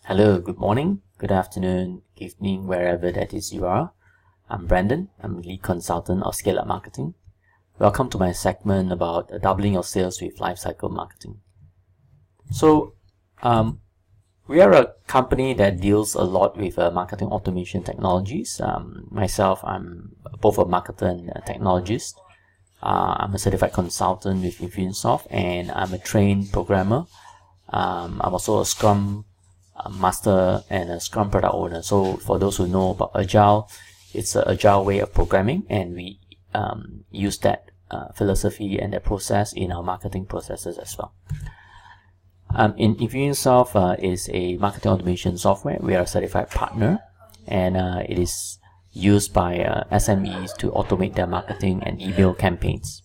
Hello, good morning, good afternoon, evening, wherever that is you are. I'm Brandon. I'm lead consultant of Scale Up Marketing. Welcome to my segment about doubling your sales with lifecycle marketing. So, we are a company that deals a lot with marketing automation technologies. Myself, I'm both a marketer and a technologist. I'm a certified consultant with Infusionsoft, and I'm a trained programmer. I'm also a Scrum master and a Scrum product owner. So for those who know about Agile, it's an Agile way of programming, and we use that philosophy and that process in our marketing processes as well. Infusionsoft is a marketing automation software. We are a certified partner, and it is used by SMEs to automate their marketing and email campaigns.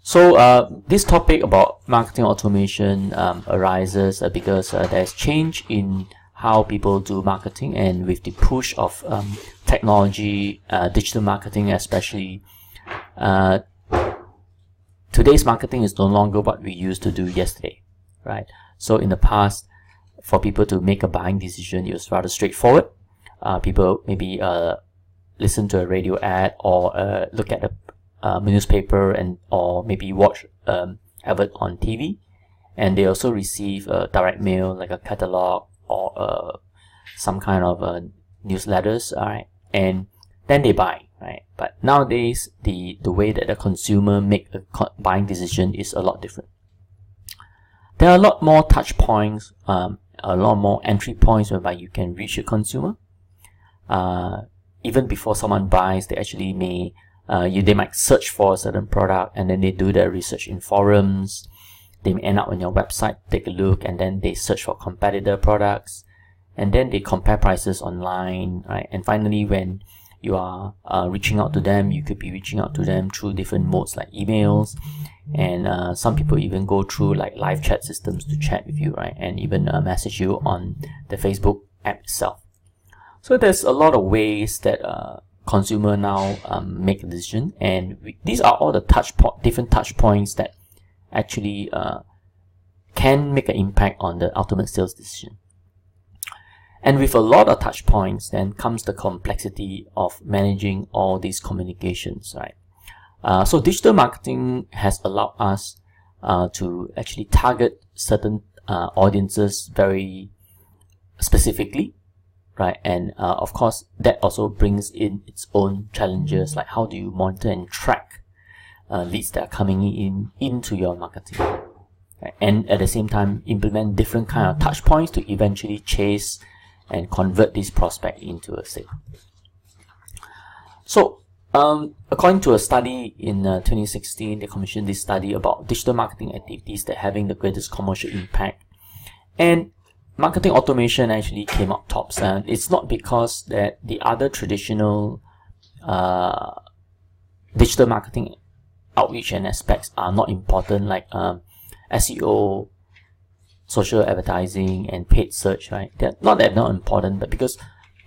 So this topic about marketing automation arises because there's change in how people do marketing, and with the push of technology, digital marketing especially, today's marketing is no longer what we used to do yesterday, right? So in the past, for people to make a buying decision, it was rather straightforward. People maybe listen to a radio ad or look at a newspaper or maybe watch advert on TV, and they also receive a direct mail like a catalog or some kind of newsletters, alright, and then they buy, right? But nowadays the way that the consumer make a buying decision is a lot different. There are a lot more touch points, a lot more entry points whereby you can reach a consumer. Even before someone buys, they actually they might search for a certain product, and then they do their research in forums. They may end up on your website, take a look, and then they search for competitor products, and then they compare prices online, right? And finally, when you are reaching out to them, you could be reaching out to them through different modes like emails, and some people even go through like live chat systems to chat with you, right? And even message you on the Facebook app itself. So there's a lot of ways that consumer now make a decision, and these are all the different touch points that actually can make an impact on the ultimate sales decision. And with a lot of touch points, then comes the complexity of managing all these communications, right? So digital marketing has allowed us to actually target certain audiences very specifically, right? And of course, that also brings in its own challenges, like how do you monitor and track leads that are coming into your marketing, right? And at the same time implement different kind of touch points to eventually chase and convert this prospect into a sale. So according to a study in 2016, they commissioned this study about digital marketing activities that having the greatest commercial impact, and marketing automation actually came out tops. And it's not because that the other traditional digital marketing outreach and aspects are not important, like SEO, social advertising, and paid search, right? They're not important, but because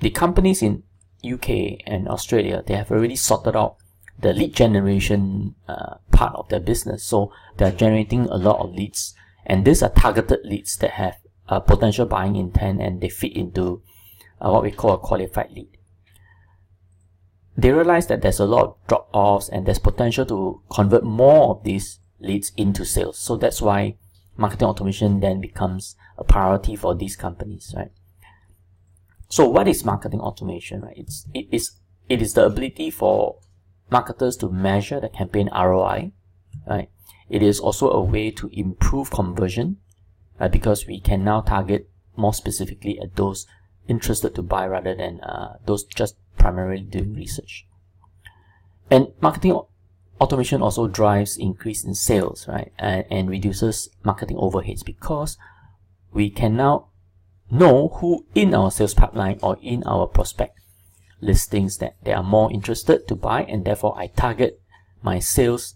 the companies in UK and Australia, they have already sorted out the lead generation part of their business. So they're generating a lot of leads, and these are targeted leads that have potential buying intent, and they fit into what we call a qualified lead. They realize that there's a lot of drop-offs, and there's potential to convert more of these leads into sales. So that's why marketing automation then becomes a priority for these companies, right? So what is marketing automation, right? It is the ability for marketers to measure the campaign ROI, right? It is also a way to improve conversion, because we can now target more specifically at those interested to buy rather than those just primarily doing research. And marketing automation also drives increase in sales, right? And reduces marketing overheads, because we can now know who in our sales pipeline or in our prospect listings that they are more interested to buy, and therefore I target my sales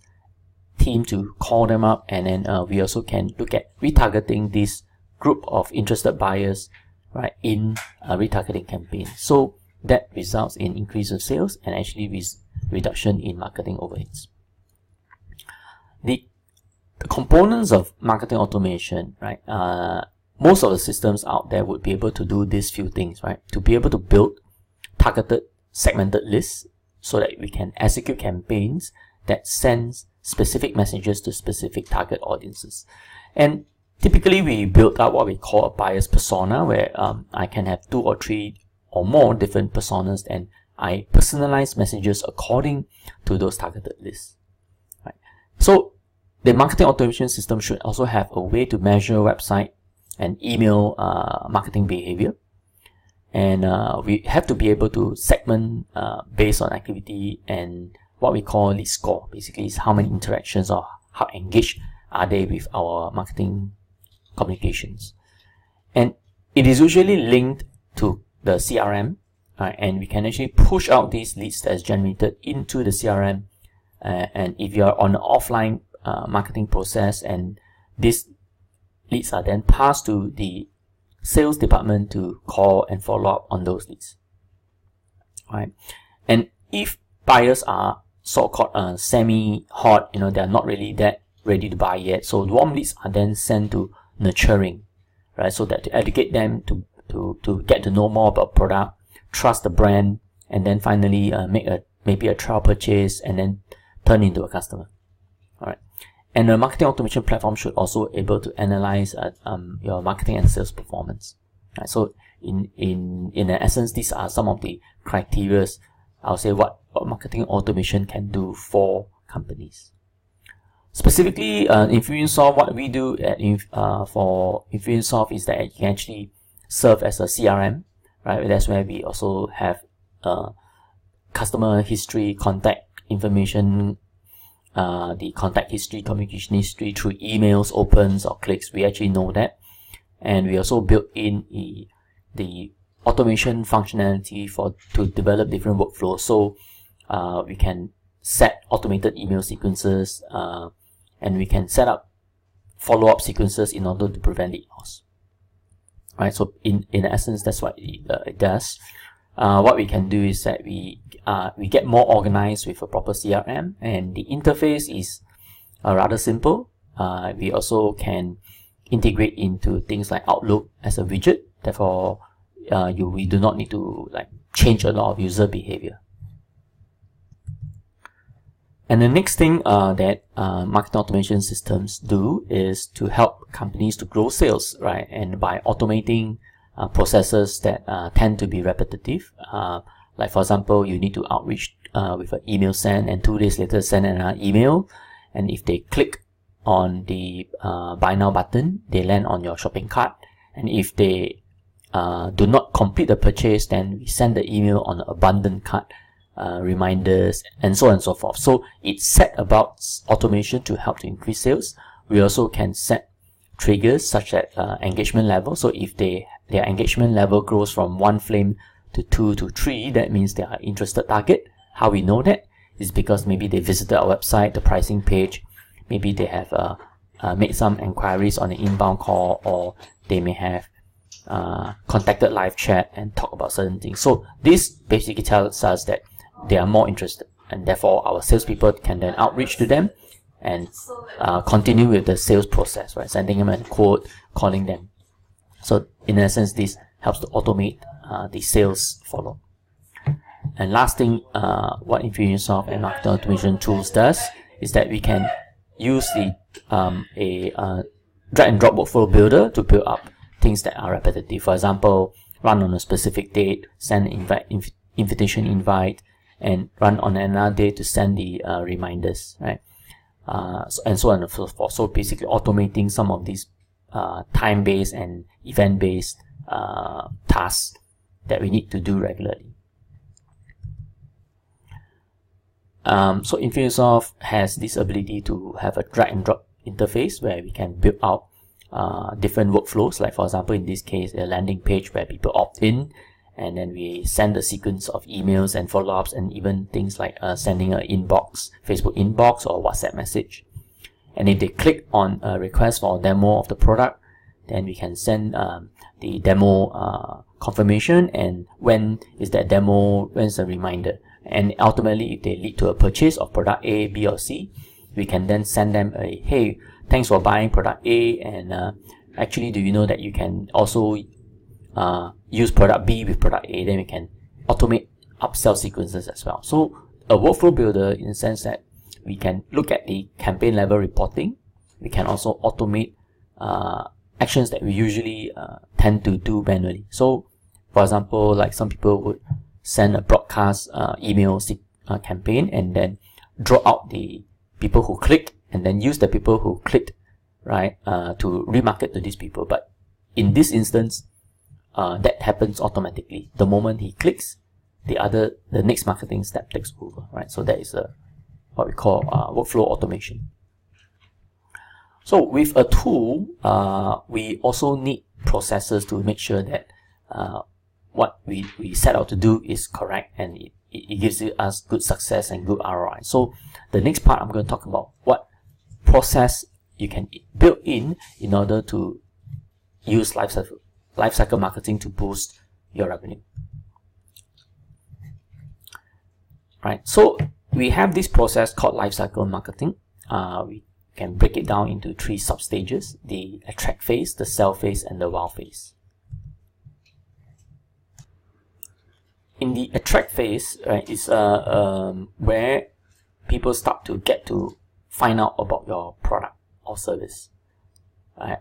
team to call them up, and then we also can look at retargeting this group of interested buyers, right, in a retargeting campaign. So that results in increase of sales and actually reduction in marketing overheads. The components of marketing automation, right, most of the systems out there would be able to do these few things, right? To be able to build targeted, segmented lists so that we can execute campaigns that sends specific messages to specific target audiences. And typically we build up what we call a buyer's persona, where I can have 2 or 3 or more different personas, and I personalize messages according to those targeted lists. Right? So the marketing automation system should also have a way to measure website and email marketing behavior. And we have to be able to segment based on activity, and what we call lead score basically is how many interactions or how engaged are they with our marketing communications. And it is usually linked to the CRM, and we can actually push out these leads that is generated into the CRM. And if you are on an offline marketing process, and these leads are then passed to the sales department to call and follow up on those leads. Right? And if buyers are so-called semi-hot, they're not really that ready to buy yet, so warm leads are then sent to nurturing, right? So that to educate them to get to know more about product, trust the brand, and then finally make maybe a trial purchase and then turn into a customer. All right. And the marketing automation platform should also able to analyze your marketing and sales performance. Right? So in essence, these are some of the criteria, I'll say, what marketing automation can do for companies. Specifically, Infusionsoft, what we do for Infusionsoft is that it can actually serve as a CRM, right? That's where we also have customer history, contact information, the contact history, communication history through emails, opens or clicks. We actually know that, and we also built in the automation functionality to develop different workflows. So we can set automated email sequences, and we can set up follow-up sequences in order to prevent lead loss. Right. So in essence, that's what it does. What we can do is that we get more organized with a proper CRM, and the interface is rather simple. We also can integrate into things like Outlook as a widget. Therefore, we do not need to change a lot of user behavior. And the next thing that marketing automation systems do is to help companies to grow sales, right? And by automating processes that tend to be repetitive, like for example, you need to outreach with an email send, and 2 days later send another email, and if they click on the buy now button, they land on your shopping cart, and if they do not complete the purchase, then we send the email on abandoned cart, reminders, and so on and so forth. So it's set about automation to help to increase sales. We also can set triggers such as engagement level. So if their engagement level grows from 1 flame to 2 to 3, that means they are interested target. How we know that is because maybe they visited our website, the pricing page, maybe they have made some inquiries on an inbound call, or they may have contacted live chat and talk about certain things. So this basically tells us that they are more interested, and therefore our salespeople can then outreach to them and continue with the sales process, right? Sending them a quote, calling them. So in essence, this helps to automate the sales follow. And last thing, what Infusionsoft and marketing automation tools does is that we can use the a drag and drop workflow builder to build up things that are repetitive. For example, run on a specific date, send invitation invite, and run on another day to send the reminders, right? And so on and so forth. So basically automating some of these time-based and event-based tasks that we need to do regularly. So Infusionsoft has this ability to have a drag and drop interface where we can build out different workflows. Like for example, in this case, a landing page where people opt in, and then we send a sequence of emails and follow-ups, and even things like sending an inbox, Facebook inbox or WhatsApp message. And if they click on a request for a demo of the product, then we can send the demo confirmation, and when is that demo, when's the reminder. And ultimately, if they lead to a purchase of product A, B or C, we can then send them a, hey, thanks for buying product A, and actually, do you know that you can also use product B with product A, then we can automate upsell sequences as well. So a workflow builder, in the sense that we can look at the campaign level reporting. We can also automate actions that we usually tend to do manually. So for example, like some people would send a broadcast email campaign and then draw out the people who clicked and then use the people who clicked, right, to remarket to these people. But in this instance, that happens automatically. The moment he clicks, the next marketing step takes over, right? So that is what we call workflow automation. So with a tool, we also need processes to make sure that what we set out to do is correct, and it gives us good success and good ROI. So the next part, I'm going to talk about what process you can build in order to use lifecycle marketing to boost your revenue. Right. So we have this process called lifecycle marketing. We can break it down into 3 sub-stages: the attract phase, the sell phase, and the wow phase. In the attract phase, right, is where people start to get to find out about your product or service. Right?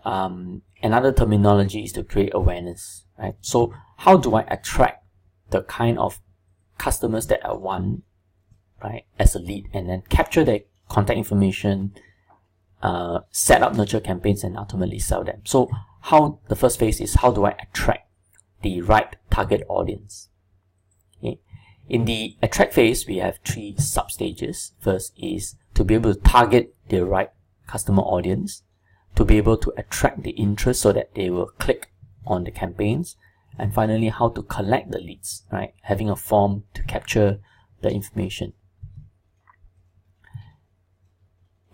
Another terminology is to create awareness. Right? So how do I attract the kind of customers that I want, right, as a lead, and then capture their contact information, set up nurture campaigns, and ultimately sell them. So the first phase is, how do I attract the right target audience? Okay. In the attract phase, we have 3 sub-stages. First is to be able to target the right customer audience, to be able to attract the interest so that they will click on the campaigns, and finally, how to collect the leads, right? Having a form to capture the information.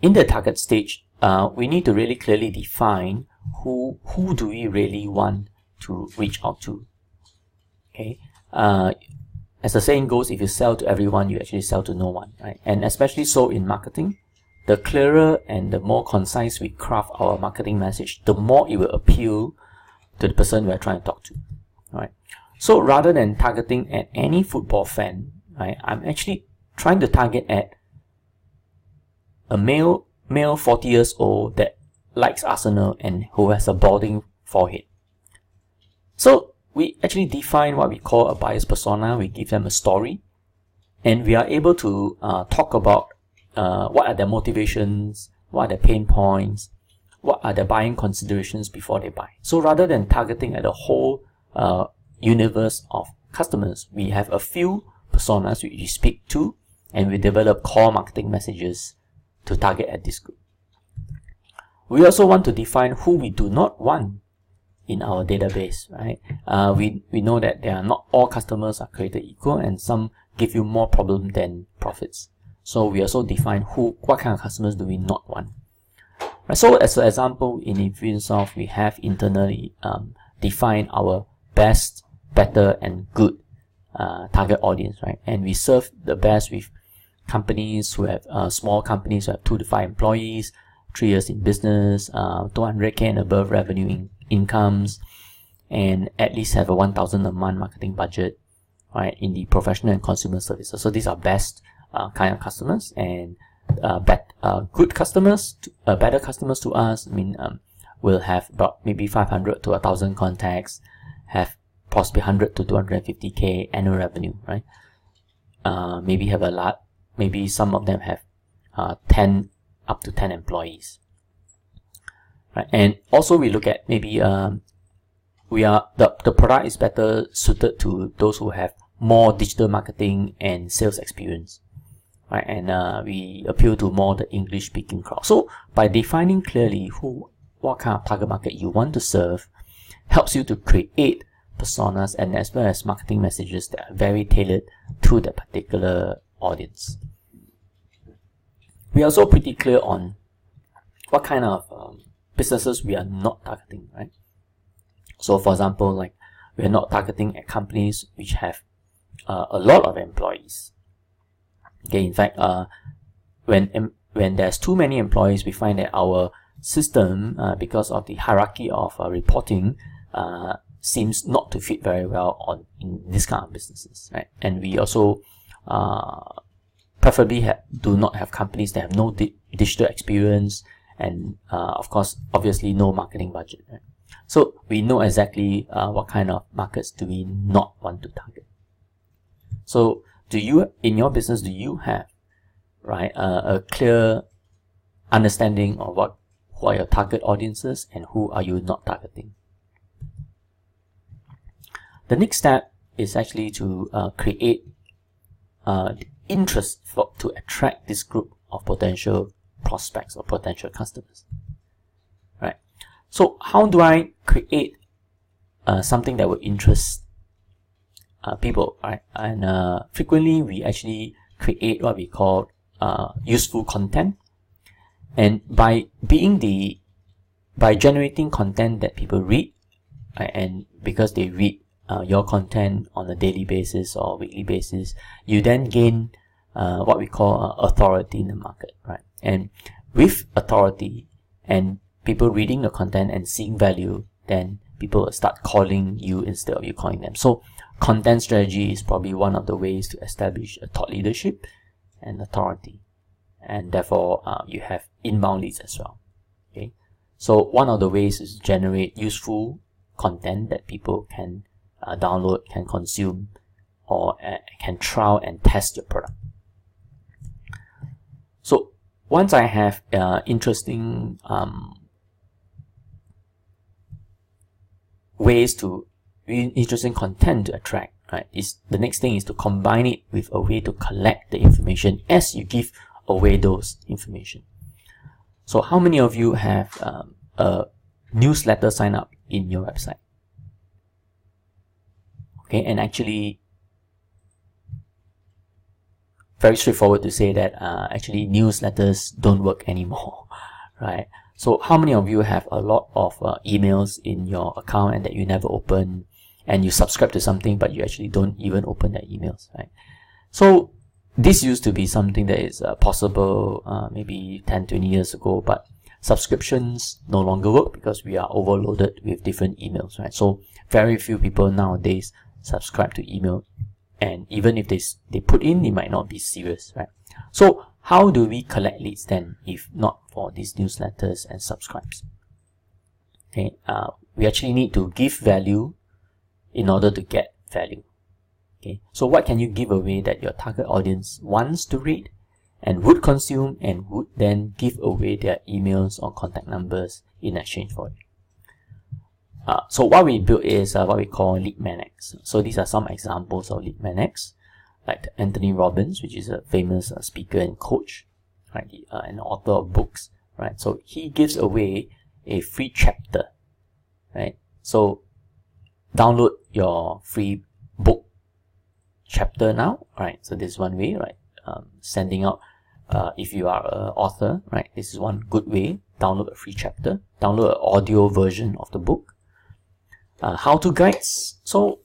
In the target stage, we need to really clearly define who do we really want to reach out to. Okay, as the saying goes, if you sell to everyone, you actually sell to no one, right? And especially so in marketing, the clearer and the more concise we craft our marketing message, the more it will appeal to the person we're trying to talk to, right? So rather than targeting at any football fan, right, I'm actually trying to target at a male 40 years old that likes Arsenal and who has a balding forehead. So we actually define what we call a buyer's persona. We give them a story, and we are able to talk about what are their motivations, what are their pain points, what are their buying considerations before they buy. So rather than targeting at the whole universe of customers, we have a few personas which we speak to, and we develop core marketing messages to target at this group. We also want to define who we do not want in our database, right? We know that there are not all customers are created equal, and some give you more problem than profits. So we also define what kind of customers do we not want. Right, so as an example, in Infusionsoft, we have internally defined our best, better, and good target audience, right? And we serve the best with companies who have small companies who have 2 to 5 employees, 3 years in business, 200k and above revenue incomes, and at least have a 1,000 a month marketing budget, right? In the professional and consumer services. So these are best kind of customers, and good customers, better customers to us. I mean, will have about maybe 500 to 1,000 contacts, have possibly 100 to 250k annual revenue, right? Maybe have a lot. Maybe some of them have 10 up to 10 employees, right? And also we look at maybe the product is better suited to those who have more digital marketing and sales experience, right? And we appeal to more the English speaking crowd. So by defining clearly what kind of target market you want to serve, helps you to create personas and as well as marketing messages that are very tailored to that particular audience. We are also pretty clear on what kind of businesses we are not targeting, right? So for example, like we are not targeting at companies which have a lot of employees. Okay, in fact, when there's too many employees, we find that our system, because of the hierarchy of reporting, seems not to fit very well in this kind of businesses, right? And we also preferably do not have companies that have no digital experience, and of course, obviously, no marketing budget, right? So we know exactly what kind of markets do we not want to target. So in your business, do you have, right, a clear understanding of who are your target audiences and who are you not targeting? The next step is actually to create interest to attract this group of potential prospects or potential customers, right? So how do I create something that will interest people, right? And frequently we actually create what we call useful content, and by generating content that people read, right? And because they read your content on a daily basis or weekly basis, you then gain what we call authority in the market, right? And with authority and people reading the content and seeing value, then people will start calling you instead of you calling them. So content strategy is probably one of the ways to establish a thought leadership and authority, and therefore you have inbound leads as well. Okay, so one of the ways is to generate useful content that people can download, can consume, or can trial and test your product. So once I have interesting interesting content to attract, right, the next thing is to combine it with a way to collect the information as you give away those information. So how many of you have a newsletter sign up in your website? Okay, and actually very straightforward to say that actually newsletters don't work anymore, right? So how many of you have a lot of emails in your account and that you never open, and you subscribe to something but you actually don't even open the emails, right? So this used to be something that is possible maybe 10-20 years ago, but subscriptions no longer work because we are overloaded with different emails, right? So very few people nowadays subscribe to email, and even if they put in, it might not be serious, right? So how do we collect leads then, if not for these newsletters and subscribes? Okay, we actually need to give value in order to get value. Okay, so what can you give away that your target audience wants to read and would consume and would then give away their emails or contact numbers in exchange for it? So what we built is what we call lead magnets. So these are some examples of lead magnets, like Anthony Robbins, which is a famous speaker and coach, right? An author of books, right? So he gives away a free chapter, right? So download your free book chapter now, right? So this is one way, right? Sending out, if you are an author, right? This is one good way. Download a free chapter, download an audio version of the book. How-to guides. So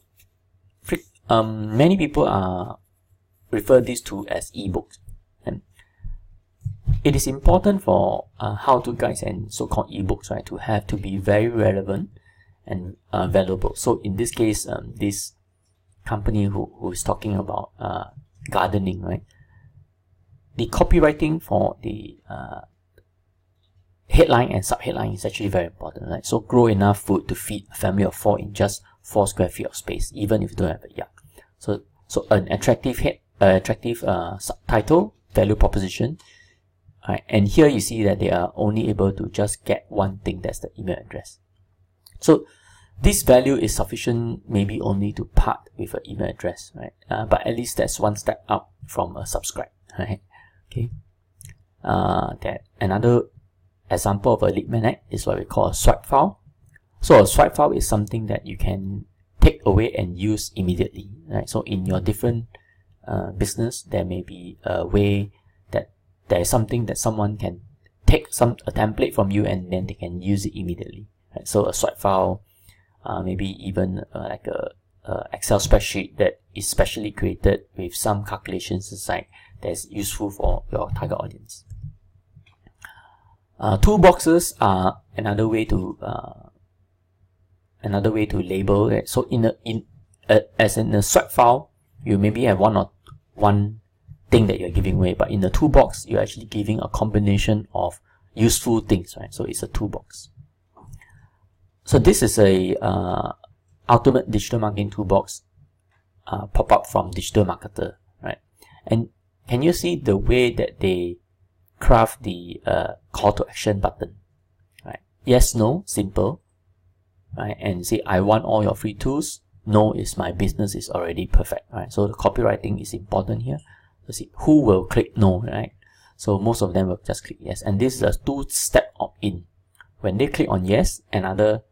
many people refer these to as ebooks, and it is important for how-to guides and so-called ebooks, right, to be very relevant and valuable. So in this case, this company who is talking about gardening, right, the copywriting for the headline and subheadline is actually very important, right? So grow enough food to feed a family of 4 in just 4 square feet of space, even if you don't have a yard. So an attractive subtitle, value proposition, right? And here you see that they are only able to just get one thing, that's the email address. So this value is sufficient maybe only to part with an email address, right? But at least that's one step up from a subscribe, right? Okay. That another example of a lead magnet is what we call a swipe file. So a swipe file is something that you can take away and use immediately, right? So in your different business, there may be a way that there is something that someone can take a template from you and then they can use it immediately, right? So a swipe file, maybe even like a Excel spreadsheet that is specially created with some calculations inside that's useful for your target audience. Toolboxes are another way to label it. So as in a swag file, you maybe have one thing that you're giving away, but in the toolbox, you're actually giving a combination of useful things, right? So it's a toolbox. So this is a ultimate digital marketing toolbox pop up from Digital Marketer, right? And can you see the way that they craft the call to action button, right? Yes, no, simple, right? And say, I want all your free tools. No is my business is already perfect, right? So the copywriting is important here. So see, who will click no, right? So most of them will just click yes. And this is a two-step opt-in. When they click on yes, another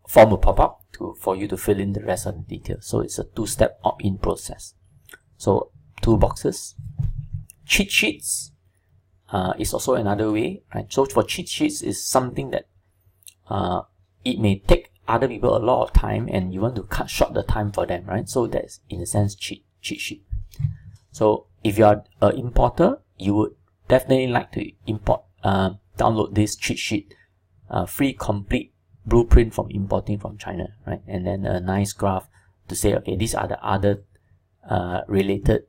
form will pop up for you to fill in the rest of the details. So it's a two-step opt-in process. So toolboxes. Cheat sheets is also another way, right? So for cheat sheets is something that it may take other people a lot of time, and you want to cut short the time for them, right? So that's in a sense cheat sheet. So if you are an importer, you would definitely like to download this cheat sheet, free complete blueprint from importing from China, right? And then a nice graph to say, okay, these are the other related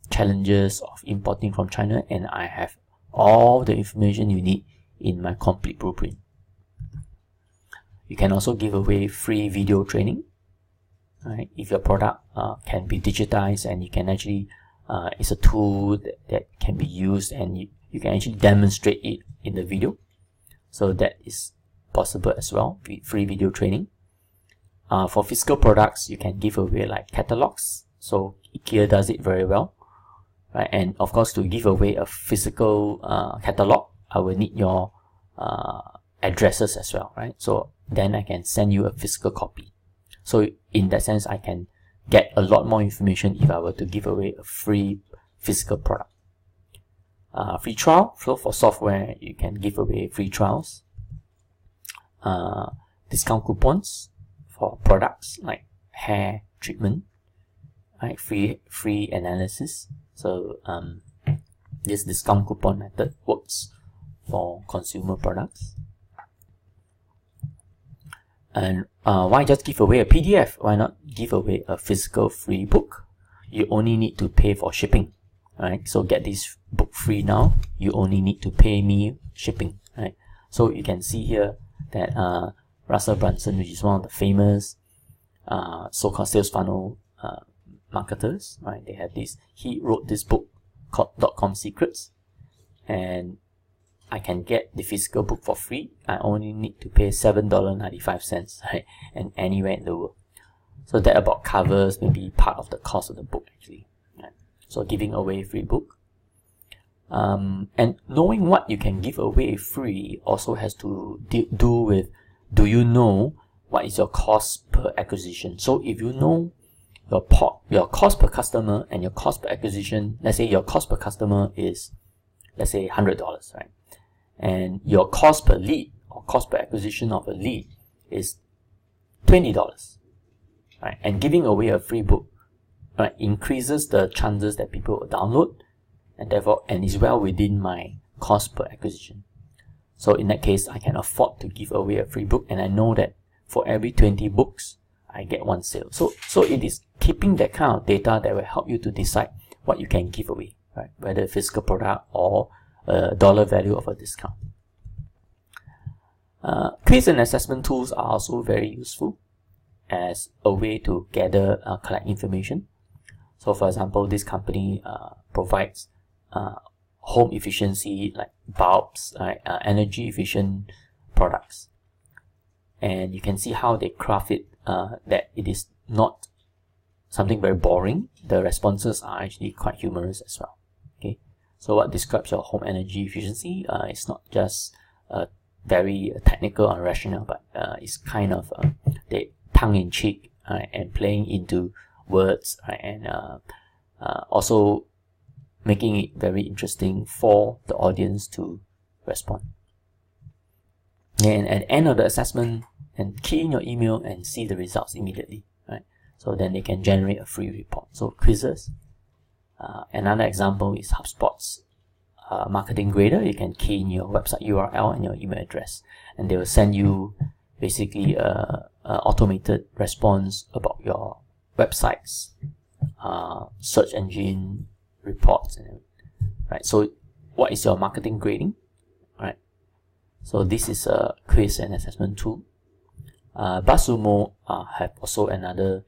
challenges of importing from China, and I have all the information you need in my complete blueprint. You can also give away free video training, right? If your product can be digitized, and you can actually it's a tool that can be used, and you can actually demonstrate it in the video, so that is possible as well. Free video training. For physical products, you can give away like catalogs. So IKEA does it very well, right? And of course, to give away a physical catalog, I will need your addresses as well, right? So then I can send you a physical copy. So in that sense, I can get a lot more information if I were to give away a free physical product. Free trial. So for software, you can give away free trials. Discount coupons for products like hair treatment, right? Free analysis. So this discount coupon method works for consumer products. And why just give away a PDF? Why not give away a physical free book? You only need to pay for shipping, right? So get this book free now. You only need to pay me shipping, right? So you can see here that Russell Brunson, which is one of the famous so-called sales funnel marketers, right? They have this. He wrote this book called .com Secrets, and I can get the physical book for free. I only need to pay $7.95, right? And anywhere in the world. So that about covers maybe part of the cost of the book actually. Right? So giving away a free book. And knowing what you can give away free also has to do with, do you know what is your cost per acquisition? So if you know your cost per customer and your cost per acquisition, let's say your cost per customer is, let's say $100, right? And your cost per lead or cost per acquisition of a lead is $20, right? And giving away a free book, right, increases the chances that people will download, and therefore, and is well within my cost per acquisition. So in that case, I can afford to give away a free book, and I know that for every 20 books, I get one sale. So it is keeping that kind of data that will help you to decide what you can give away, right? Whether a physical product or a dollar value of a discount. Quiz and assessment tools are also very useful as a way to gather, collect information. So for example, this company provides home efficiency like bulbs, energy efficient products. And you can see how they craft it, that it is not something very boring. The responses are actually quite humorous as well. Okay, so what describes your home energy efficiency? It's not just very technical and rational, but it's kind of tongue-in-cheek and playing into words, and also making it very interesting for the audience to respond. And at the end of the assessment, and key in your email and see the results immediately, right? So then they can generate a free report. So quizzes. Another example is HubSpot's marketing grader, you can key in your website URL and your email address, and they will send you basically a automated response about your website's search engine reports, right? So what is your marketing grading, right? So this is a quiz and assessment tool. BuzzSumo have also another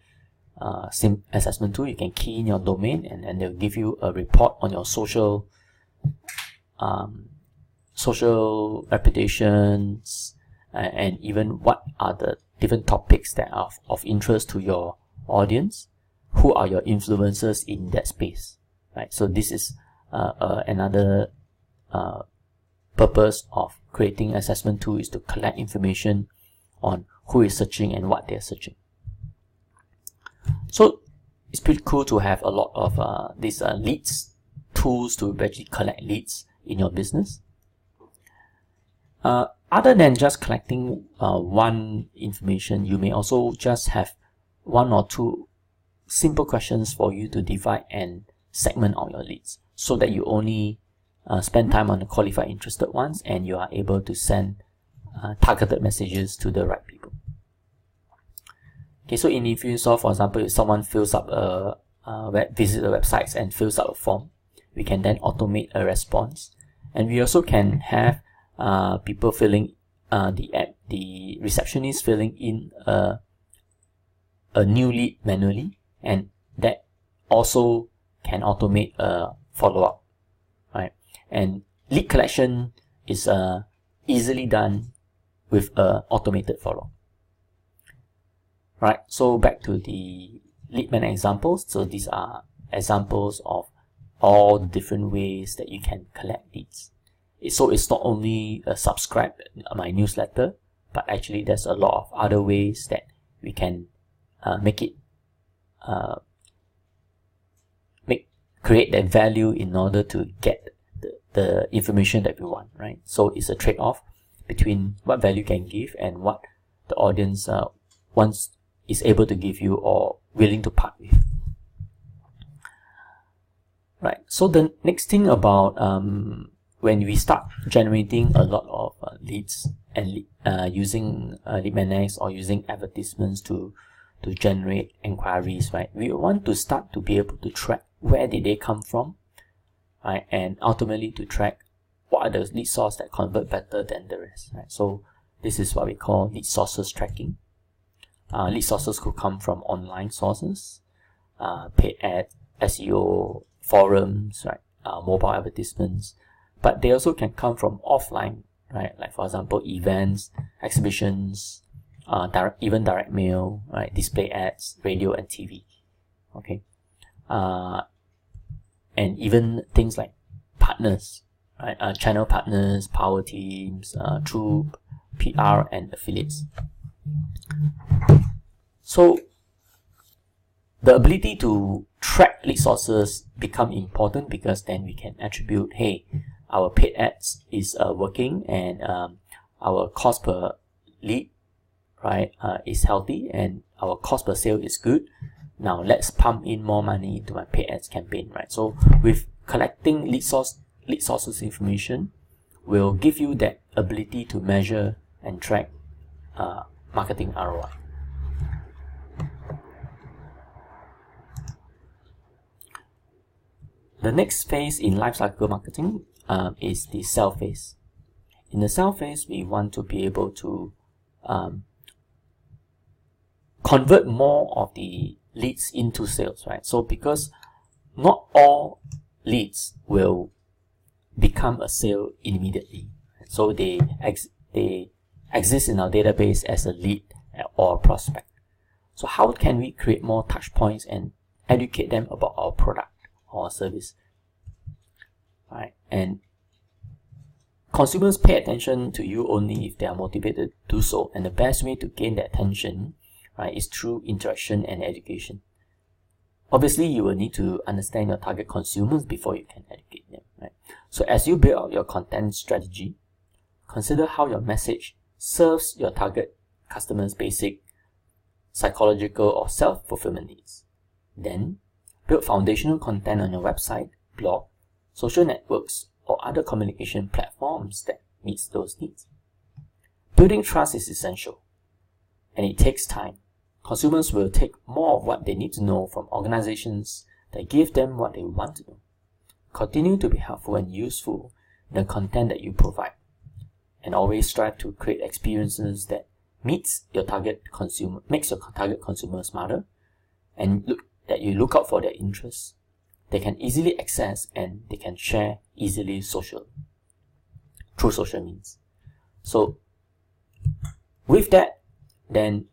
assessment tool. You can key in your domain, and then they'll give you a report on your social reputations, and even what are the different topics that are of interest to your audience, who are your influencers in that space, right? So this is another purpose of creating assessment tool, is to collect information on who is searching and what they're searching. So it's pretty cool to have a lot of these leads tools to actually collect leads in your business. Other than just collecting one information, you may also just have one or two simple questions for you to divide and segment out your leads, so that you only spend time on the qualified interested ones, and you are able to send targeted messages to the right people. Okay, so in Infusionsoft, for example, if someone fills up visit the websites and fills up a form, we can then automate a response, and we also can have people filling the receptionist filling in a new lead manually, and that also can automate a follow-up, right? And lead collection is easily done with a automated follow-up. Right, so back to the lead magnet examples. So these are examples of all the different ways that you can collect leads. So it's not only subscribe my newsletter, but actually there's a lot of other ways that we can create that value in order to get the information that we want, right? So it's a trade-off between what value can give and what the audience is able to give you or willing to part with. Right. So the next thing about when we start generating a lot of leads and using lead magnets or using advertisements to generate inquiries, right? We want to start to be able to track where did they come from, right? And ultimately to track what are the lead sources that convert better than the rest, right? So this is what we call lead sources tracking. Lead sources could come from online sources, paid ads, SEO, forums, right? Mobile advertisements, but they also can come from offline, right? Like for example, events, exhibitions, even direct mail, right? Display ads, radio and TV, okay? And even things like partners, right? Channel partners, power teams, through PR and affiliates. So the ability to track lead sources become important, because then we can attribute, hey, our paid ads is working, and our cost per lead, right, is healthy, and our cost per sale is good. Now let's pump in more money into my paid ads campaign, right? So with collecting lead sources information will give you that ability to measure and track marketing ROI. The next phase in lifecycle marketing is the sell phase. In the sell phase, we want to be able to convert more of the leads into sales, right? So because not all leads will become a sale immediately, so they exist in our database as a lead or a prospect. So how can we create more touch points and educate them about our product or service, right? And consumers pay attention to you only if they are motivated to do so, and the best way to gain their attention, right, is through interaction and education. Obviously, you will need to understand your target consumers before you can educate them, right? So as you build out your content strategy, consider how your message serves your target customers' basic psychological or self-fulfillment needs. Then build foundational content on your website, blog, social networks, or other communication platforms that meets those needs. Building trust is essential, and it takes time. Consumers will take more of what they need to know from organizations that give them what they want to know. Continue to be helpful and useful in the content that you provide, and always strive to create experiences that makes your target consumer smarter, and that you look out for their interests. They can easily access and they can share easily through social means. So with that, then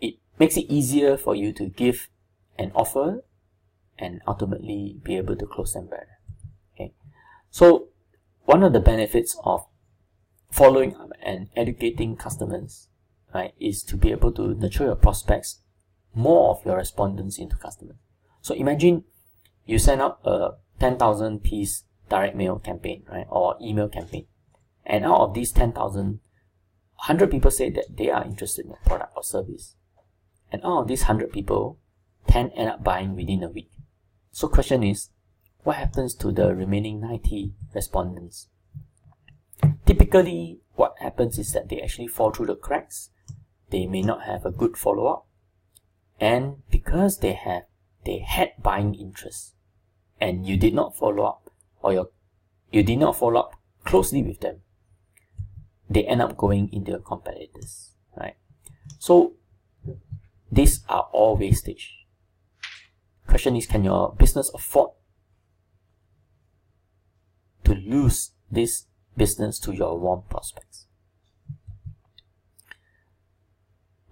it makes it easier for you to give an offer and ultimately be able to close them better. Okay, so one of the benefits of following up and educating customers, right, is to be able to nurture your prospects, more of your respondents into customers. So imagine you send out a 10,000 piece direct mail campaign, right, or email campaign, and out of these 10,000, 100 people say that they are interested in your product or service, and out of these 100 people, 10 end up buying within a week. So question is, what happens to the remaining 90 respondents? Typically, what happens is that they actually fall through the cracks. They may not have a good follow-up, and because they had buying interest, and you did not follow up, or you did not follow up closely with them, they end up going into your competitors, right? So these are all wastage. Question is, can your business afford to lose this business to your warm prospects?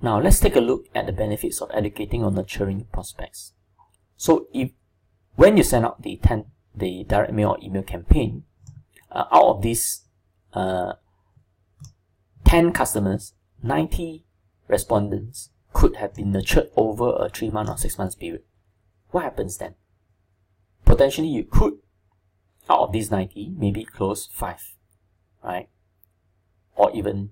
Now let's take a look at the benefits of educating or nurturing prospects. So when you send out the direct mail or email campaign, out of these 10 customers, 90 respondents could have been nurtured over a 3-month or 6 months period. What happens then? Potentially you could, out of these 90, maybe close 5, right? Or even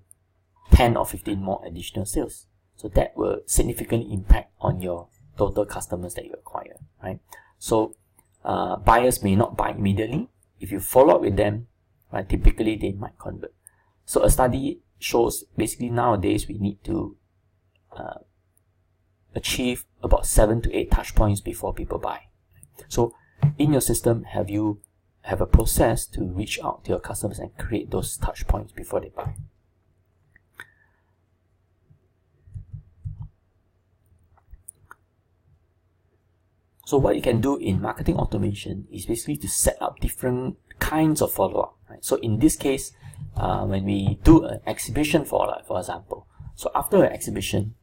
10 or 15 more additional sales. So that will significantly impact on your total customers that you acquire, right? So buyers may not buy immediately. If you follow up with them, right, typically they might convert. So a study shows basically nowadays we need to achieve about 7 to 8 touch points before people buy. So in your system, have a process to reach out to your customers and create those touch points before they buy. So what you can do in marketing automation is basically to set up different kinds of follow-up. Right? So in this case, when we do an exhibition follow-up, for example, so after an exhibition,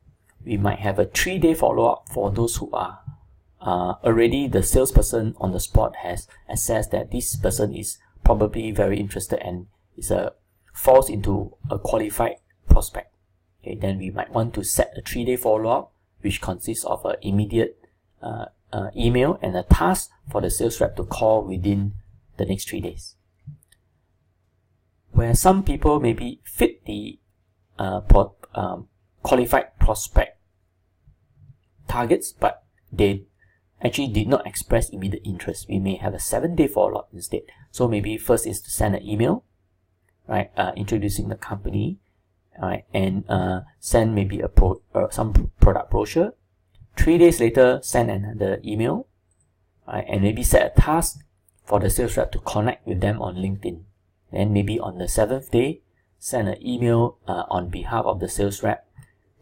we might have a 3-day follow-up for those who are already the salesperson on the spot has assessed that this person is probably very interested and falls into a qualified prospect. Okay, then we might want to set a 3-day follow-up, which consists of an immediate email and a task for the sales rep to call within the next 3 days. Where some people maybe fit the qualified prospect targets, but they actually did not express immediate interest, we may have a 7-day follow-up instead. So maybe first is to send an email, right, introducing the company, right, and send maybe some product brochure. 3 days later, send another email, right, and maybe set a task for the sales rep to connect with them on LinkedIn. And maybe on the 7th day, send an email on behalf of the sales rep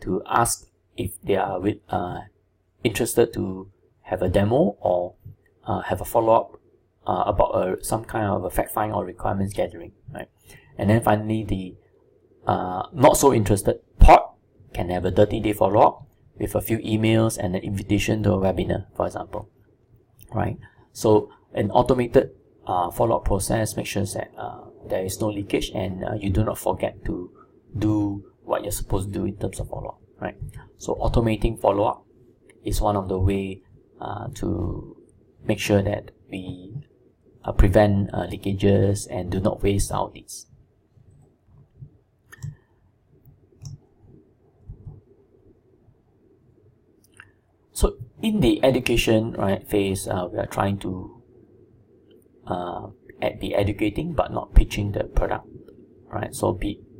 to ask if they are interested to have a demo or have a follow-up about some kind of a fact-find or requirements gathering, right? And then finally, the not so interested part can have a 30-day follow-up with a few emails and an invitation to a webinar, for example, right? So an automated follow-up process makes sure that there is no leakage and you do not forget to do what you're supposed to do in terms of follow-up, right? So automating follow-up is one of the way to make sure that we prevent leakages and do not waste our leads. So in the education phase, we are trying to be educating but not pitching the product, right? So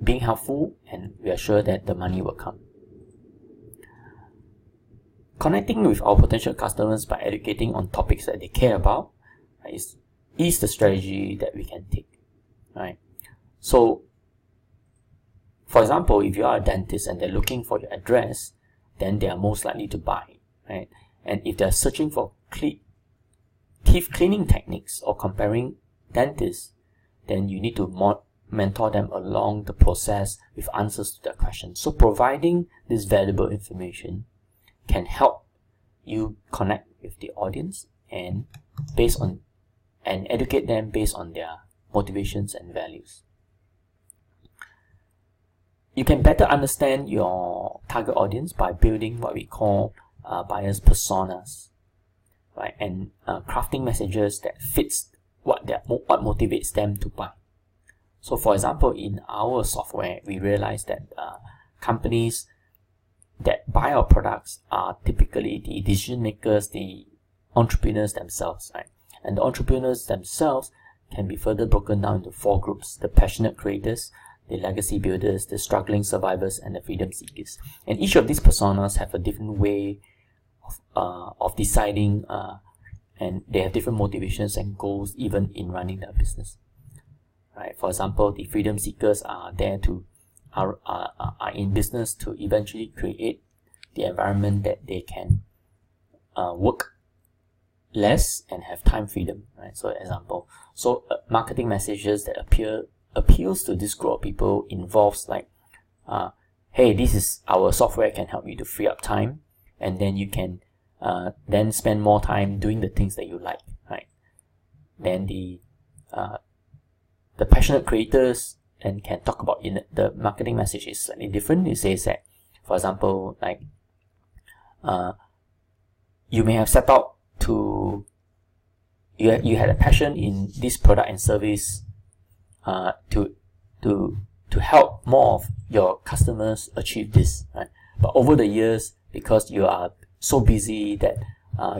being helpful, and we are sure that the money will come. Connecting with our potential customers by educating on topics that they care about, right, is the strategy that we can take, right? So, for example, if you are a dentist and they're looking for your address, then they are most likely to buy, right? And if they're searching for teeth cleaning techniques or comparing dentists, then you need to mentor them along the process with answers to their questions. So providing this valuable information can help you connect with the audience and educate them based on their motivations and values. You can better understand your target audience by building what we call buyers' personas, right? And crafting messages that fits what motivates them to buy. So, for example, in our software, we realize that companies that buy our products are typically the decision makers, the entrepreneurs themselves, right? And the entrepreneurs themselves can be further broken down into 4 groups: the passionate creators, the legacy builders, the struggling survivors, and the freedom seekers. And each of these personas have a different way of deciding, and they have different motivations and goals even in running their business. Right? For example, the freedom seekers are in business to eventually create the environment that they can work less and have time freedom. Right? So, example, marketing messages that appeals to this group of people involves like, hey, this is our software, can help you to free up time, and then you can then spend more time doing the things that you like, right? Then the passionate creators and can talk about, in the marketing message is slightly different. It says that, for example, like you may have set out to you had a passion in this product and service to help more of your customers achieve this, right? But over the years, because you are so busy that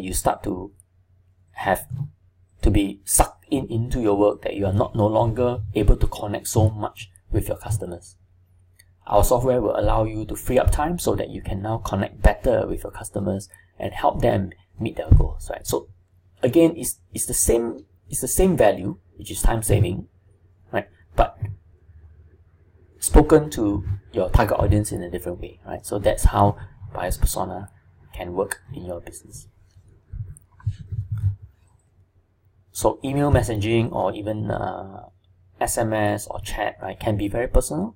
you start to have to be sucked into your work, that you are no longer able to connect so much with your customers. Our software will allow you to free up time so that you can now connect better with your customers and help them meet their goals, right? So again, it's the same value, which is time saving, right? But spoken to your target audience in a different way, right? So that's how buyer's persona can work in your business. So email messaging or even SMS or chat, right, can be very personal,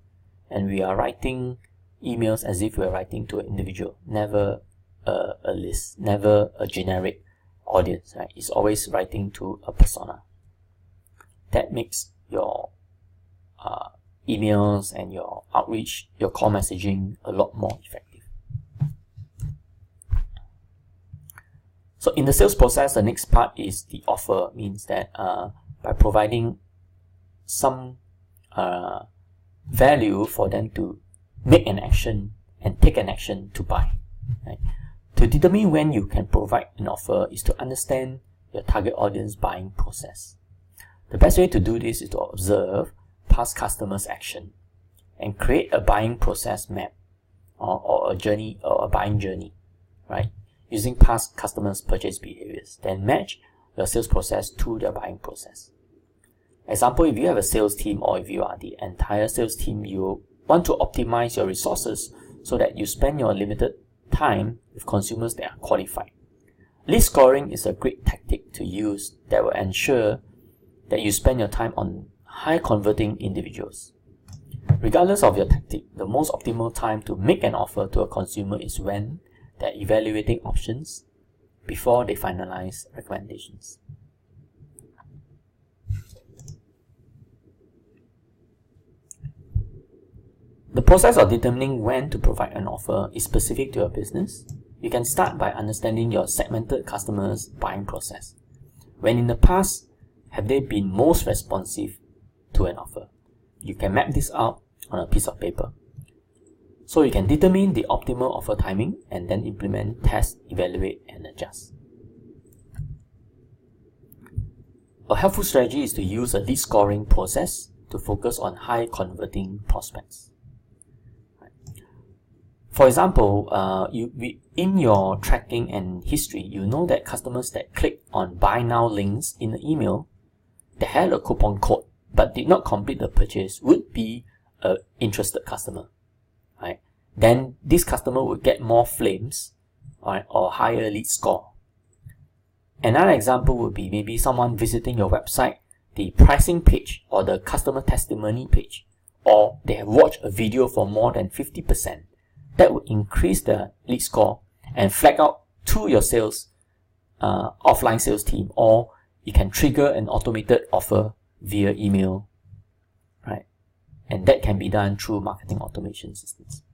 and we are writing emails as if we are writing to an individual, never a list, never a generic audience, right? It's always writing to a persona. That makes your emails and your outreach, your call messaging a lot more effective. So in the sales process, the next part is the offer. Means that by providing some value for them to make an action and take an action to buy. Right? To determine when you can provide an offer is to understand your target audience buying process. The best way to do this is to observe past customers' action and create a buying process map or a journey or a buying journey, right? Using past customers' purchase behaviors. Then match your sales process to their buying process. Example, if you have a sales team or if you are the entire sales team, you want to optimize your resources so that you spend your limited time with consumers that are qualified. Lead scoring is a great tactic to use that will ensure that you spend your time on high converting individuals. Regardless of your tactic, the most optimal time to make an offer to a consumer is when they're evaluating options before they finalize recommendations. The process of determining when to provide an offer is specific to your business. You can start by understanding your segmented customers' buying process. When in the past have they been most responsive to an offer? You can map this out on a piece of paper. So you can determine the optimal offer timing and then implement, test, evaluate, and adjust. a helpful strategy is to use a lead scoring process to focus on high converting prospects. For example, in your tracking and history, you know that customers that click on buy now links in the email that had a coupon code but did not complete the purchase would be an interested customer, right? Then this customer would get more flames, right, or higher lead score. Another example would be maybe someone visiting your website, the pricing page or the customer testimony page, or they have watched a video for more than 50%. That would increase the lead score and flag out to your sales, offline sales team, or you can trigger an automated offer via email, right? And that can be done through marketing automation systems.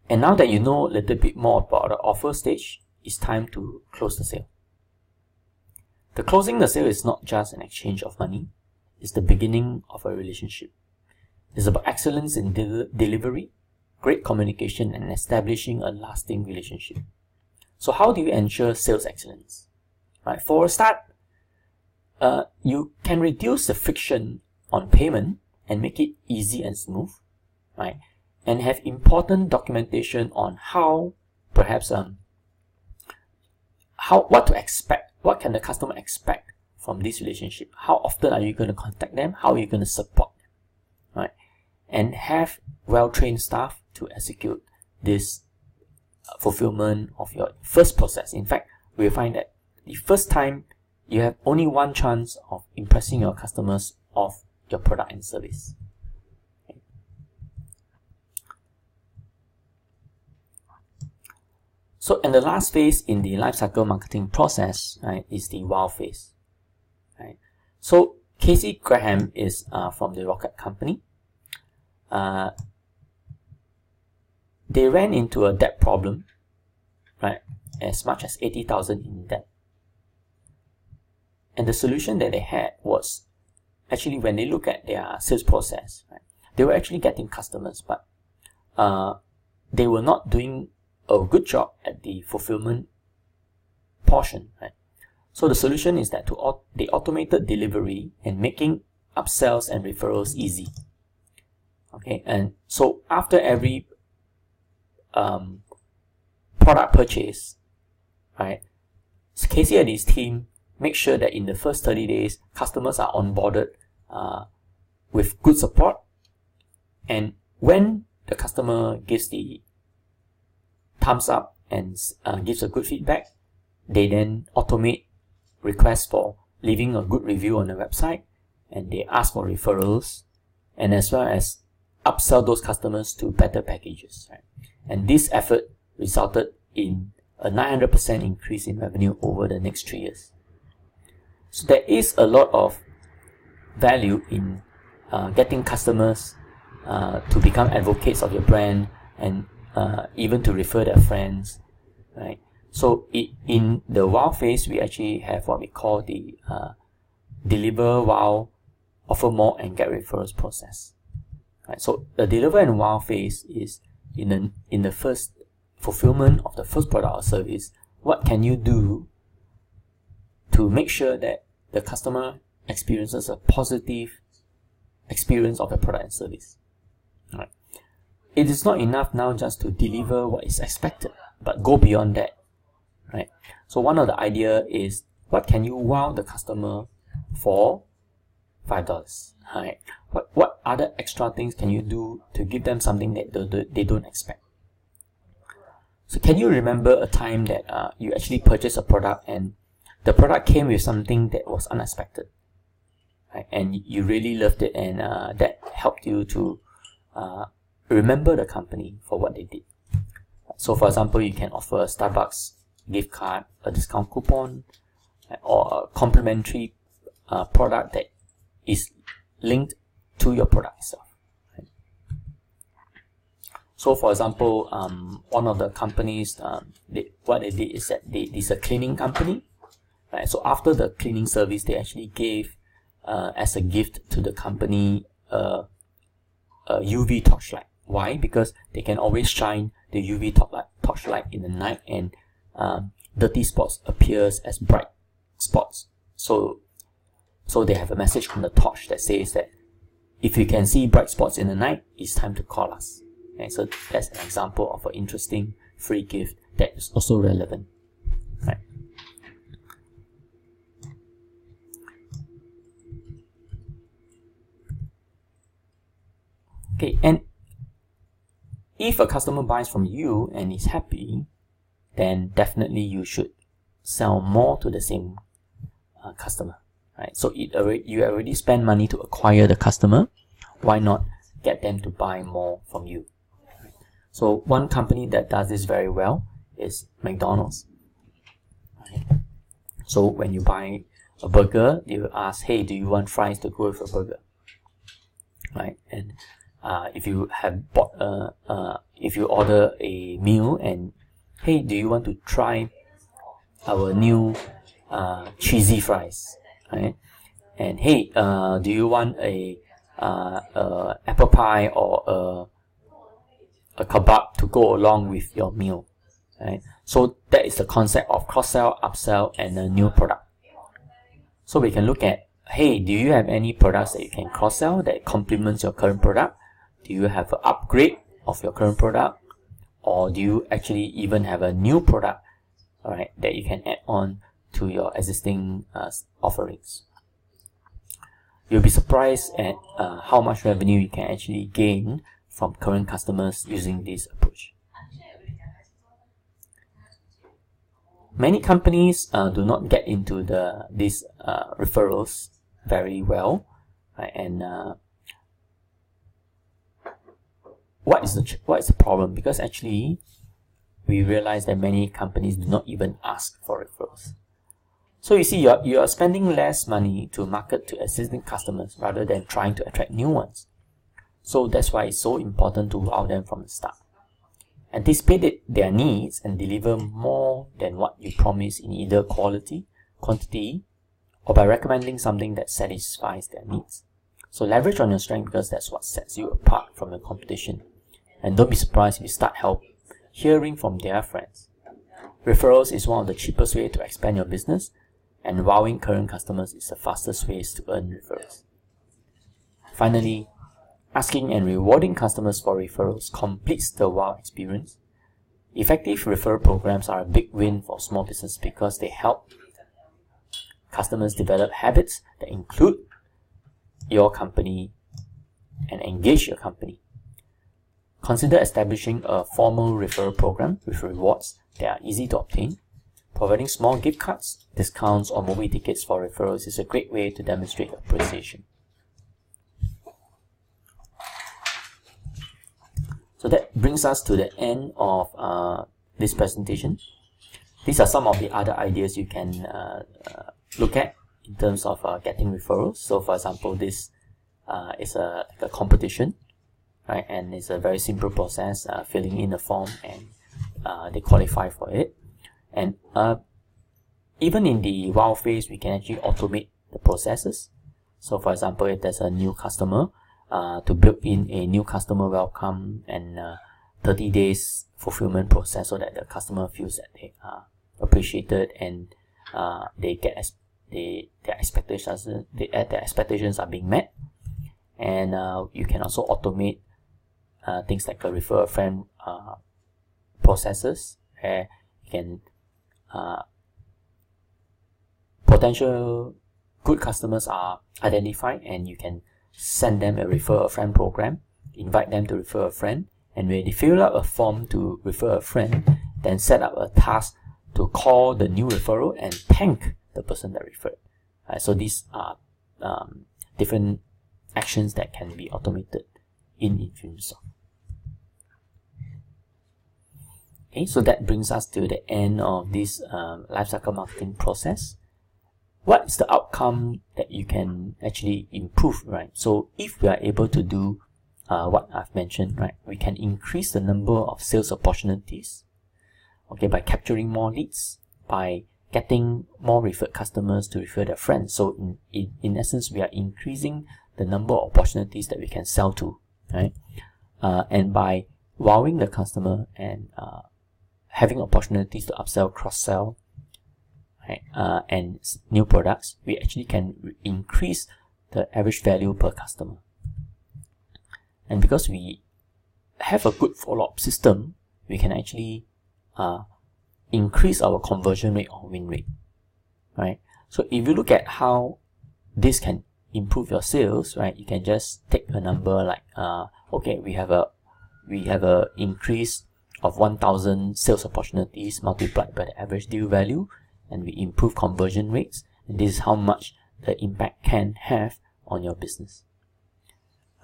And now that you know a little bit more about the offer stage, it's time to close the sale. The closing the sale is not just an exchange of money. It's the beginning of a relationship. It's about excellence in delivery, great communication, and establishing a lasting relationship. So how do you ensure sales excellence? Right, for a start, you can reduce the friction on payment and make it easy and smooth, right? And have important documentation on how, perhaps, what to expect. What can the customer expect from this relationship? How often are you going to contact them? How are you going to support them, right? And have well-trained staff to execute this fulfillment of your first process. In fact, we'll find that the first time you have only one chance of impressing your customers of your product and service. Okay. So, and the last phase in the lifecycle marketing process, right, is the wow phase. Right. So Casey Graham is from the Rocket Company. They ran into a debt problem, right, as much as 80,000 in debt. And the solution that they had was actually, when they look at their sales process, right, they were actually getting customers, but they were not doing a good job at the fulfillment portion, right? So the solution is that they automated delivery and making upsells and referrals easy. Okay, and so after every product purchase, right, so Casey and his team make sure that in the first 30 days, customers are onboarded with good support. And when the customer gives the thumbs up and gives a good feedback, they then automate requests for leaving a good review on the website, and they ask for referrals, and as well as upsell those customers to better packages, right? And this effort resulted in a 900% increase in revenue over the next 3 years. So there is a lot of value in getting customers to become advocates of your brand, and even to refer their friends, right? So in the wow phase, we actually have what we call the deliver, wow, offer more, and get referrals process. Right? So the deliver and wow phase is in the first fulfillment of the first product or service. What can you do to make sure that the customer experiences a positive experience of the product and service? Right? It is not enough now just to deliver what is expected, but go beyond that. Right? So one of the idea is, what can you wow the customer for $5? Right? What other extra things can you do to give them something that they don't expect? So can you remember a time that you actually purchased a product and the product came with something that was unexpected, right? And you really loved it, and that helped you to remember the company for what they did. So for example, you can offer a Starbucks gift card, a discount coupon, or a complimentary product that is linked to your product itself. Right? So for example, one of the companies, what they did is that it's a cleaning company, right? So after the cleaning service, they actually gave as a gift to the company a UV torchlight. Why? Because they can always shine the UV torchlight in the night and dirty spots appears as bright spots. So they have a message on the torch that says that if you can see bright spots in the night, it's time to call us. Okay, so that's an example of an interesting free gift that is also relevant. Right. Okay, and if a customer buys from you and is happy, then definitely you should sell more to the same customer. Right? So you already spend money to acquire the customer. Why not get them to buy more from you? So one company that does this very well is McDonald's. Right? So when you buy a burger, they will ask, hey, do you want fries to go with a burger? Right? And if you have bought if you order a meal and, hey, do you want to try our new cheesy fries? Right? And hey, do you want a apple pie or a kebab to go along with your meal? Right? So that is the concept of cross-sell, upsell, and a new product. So we can look at, hey, do you have any products that you can cross-sell that complements your current product? Do you have an upgrade of your current product? Or do you actually even have a new product, alright, that you can add on to your existing offerings? You'll be surprised at how much revenue you can actually gain from current customers using this approach. Many companies do not get into these referrals very well, right? And what is the problem? Because actually, we realize that many companies do not even ask for referrals. So you see, you are spending less money to market to existing customers rather than trying to attract new ones. So that's why it's so important to wow them from the start. Anticipate their needs and deliver more than what you promise in either quality, quantity, or by recommending something that satisfies their needs. So leverage on your strength, because that's what sets you apart from your competition. And don't be surprised if you start hearing from their friends. Referrals is one of the cheapest ways to expand your business, and wowing current customers is the fastest ways to earn referrals. Finally, asking and rewarding customers for referrals completes the wow experience. Effective referral programs are a big win for small business because they help customers develop habits that include your company and engage your company. Consider establishing a formal referral program with rewards that are easy to obtain. Providing small gift cards, discounts, or movie tickets for referrals is a great way to demonstrate appreciation. So that brings us to the end of this presentation. These are some of the other ideas you can look at in terms of getting referrals. So for example, this is like a competition, right? And it's a very simple process, filling in a form, and they qualify for it. And even in the wow phase, we can actually automate the processes. So for example, if there's a new customer, to build in a new customer welcome and 30 days fulfillment process so that the customer feels that they are appreciated and their expectations are being met. And you can also automate things like a refer a friend processes, where you can potential good customers are identified and you can send them a refer a friend program, invite them to refer a friend, and when they fill out a form to refer a friend, then set up a task to call the new referral and thank the person that referred. So these are different actions that can be automated in Infusionsoft. Okay, so that brings us to the end of this lifecycle marketing process. What is the outcome that you can actually improve, right? So if we are able to do what I've mentioned, right, we can increase the number of sales opportunities, okay, by capturing more leads, by getting more referred customers to refer their friends. So in essence, we are increasing the number of opportunities that we can sell to, right? And by wowing the customer and having opportunities to upsell, cross-sell, right, and new products, we actually can increase the average value per customer. And because we have a good follow-up system, we can actually increase our conversion rate or win rate, right? So if you look at how this can improve your sales, right, you can just take a number like okay, we have a increase of 1,000 sales opportunities multiplied by the average deal value, and we improve conversion rates, and this is how much the impact can have on your business,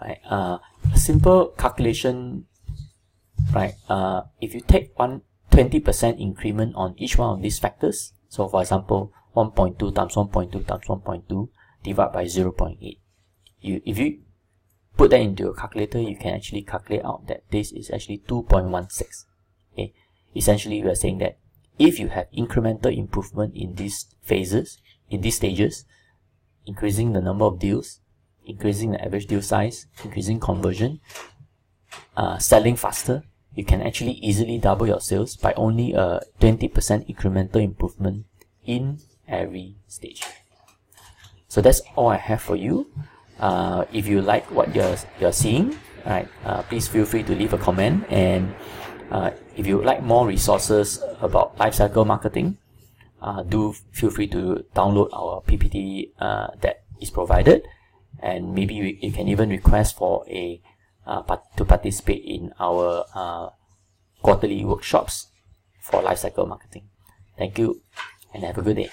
right? A simple calculation, right? If you take 20% increment on each one of these factors, so for example 1.2 times 1.2 times 1.2 divided by 0.8, if you put that into a calculator, you can actually calculate out that this is actually 2.16. Okay, essentially we are saying that if you have incremental improvement in these phases, in these stages, increasing the number of deals, increasing the average deal size, increasing conversion, selling faster, you can actually easily double your sales by only a 20% incremental improvement in every stage. So that's all I have for you. If you like what you're seeing, right, please feel free to leave a comment. And if you like more resources about lifecycle marketing, do feel free to download our PPT that is provided, and maybe you can even request for to participate in our quarterly workshops for lifecycle marketing. Thank you, and have a good day.